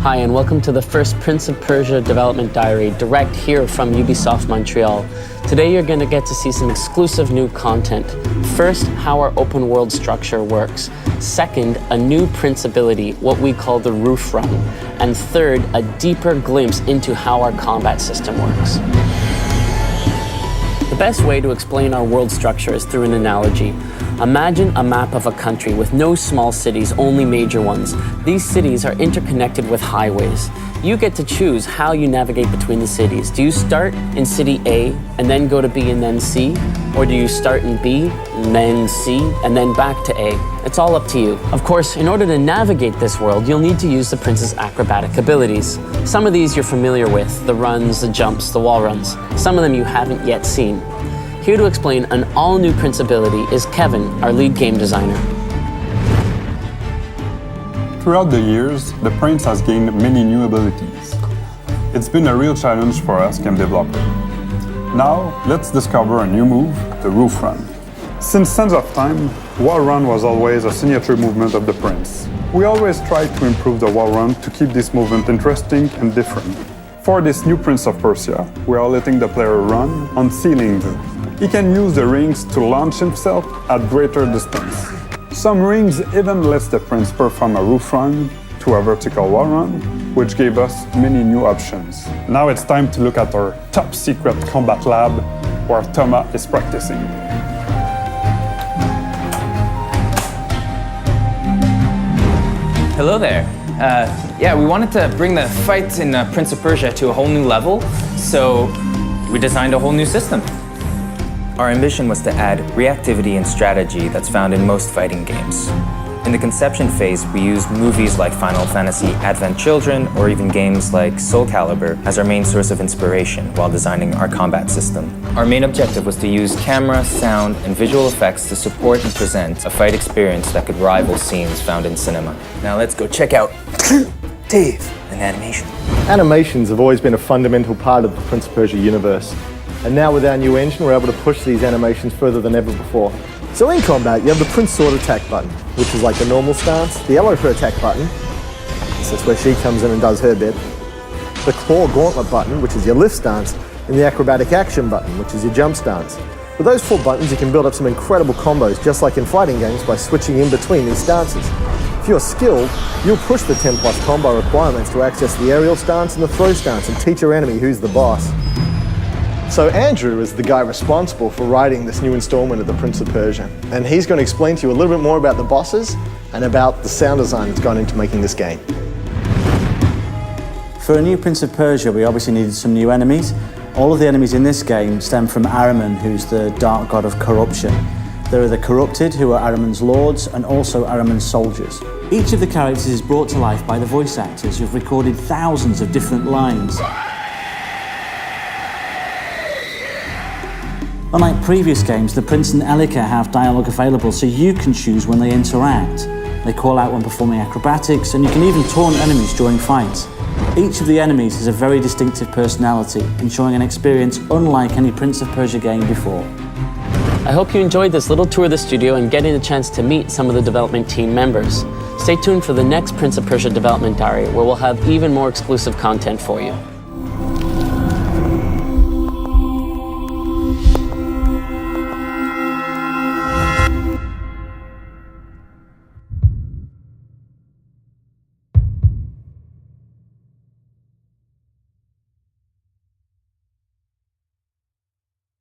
Hi, and welcome to the first Prince of Persia development diary, direct here from Ubisoft Montreal. Today you're going to get to see some exclusive new content. First, how our open world structure works. Second, a new Prince ability, what we call the roof run. And third, a deeper glimpse into how our combat system works. The best way to explain our world structure is through an analogy. Imagine a map of a country with no small cities, only major ones. These cities are interconnected with highways. You get to choose how you navigate between the cities. Do you start in city A and then go to B and then C? Or do you start in B and then C and then back to A? It's all up to you. Of course, in order to navigate this world, you'll need to use the Prince's acrobatic abilities. Some of these you're familiar with, the runs, the jumps, the wall runs. Some of them you haven't yet seen. Here to explain an all-new Prince ability is Kevin, our lead game designer. Throughout the years, the Prince has gained many new abilities. It's been a real challenge for us game developers. Now, let's discover a new move, the roof run. Since Sands of Time, wall run was always a signature movement of the Prince. We always tried to improve the wall run to keep this movement interesting and different. For this new Prince of Persia, we are letting the player run on ceiling view. He can use the rings to launch himself at greater distance. Some rings even lets the Prince perform a roof run to a vertical wall run, which gave us many new options. Now it's time to look at our top secret combat lab, where Thomas is practicing. Hello there. Yeah, we wanted to bring the fight in Prince of Persia to a whole new level, so we designed a whole new system. Our ambition was to add reactivity and strategy that's found in most fighting games. In the conception phase, we used movies like Final Fantasy Advent Children or even games like Soul Calibur as our main source of inspiration while designing our combat system. Our main objective was to use camera, sound, and visual effects to support and present a fight experience that could rival scenes found in cinema. Now let's go check out Dave and animation. Animations have always been a fundamental part of the Prince of Persia universe. And now with our new engine, we're able to push these animations further than ever before. So in combat, you have the Prince Sword attack button, which is like the normal stance, the yellow her attack button, so that's where she comes in and does her bit, the claw gauntlet button, which is your lift stance, and the acrobatic action button, which is your jump stance. With those 4 buttons, you can build up some incredible combos, just like in fighting games, by switching in between these stances. If you're skilled, you'll push the 10+ combo requirements to access the aerial stance and the throw stance and teach your enemy who's the boss. So Andrew is the guy responsible for writing this new installment of the Prince of Persia, and he's going to explain to you a little bit more about the bosses and about the sound design that's gone into making this game. For a new Prince of Persia, we obviously needed some new enemies. All of the enemies in this game stem from Ahriman, who's the dark god of corruption. There are the corrupted, who are Ahriman's lords, and also Ahriman's soldiers. Each of the characters is brought to life by the voice actors who've recorded thousands of different lines. Unlike previous games, the Prince and Elika have dialogue available so you can choose when they interact. They call out when performing acrobatics, and you can even taunt enemies during fights. Each of the enemies has a very distinctive personality, ensuring an experience unlike any Prince of Persia game before. I hope you enjoyed this little tour of the studio and getting a chance to meet some of the development team members. Stay tuned for the next Prince of Persia development diary, where we'll have even more exclusive content for you.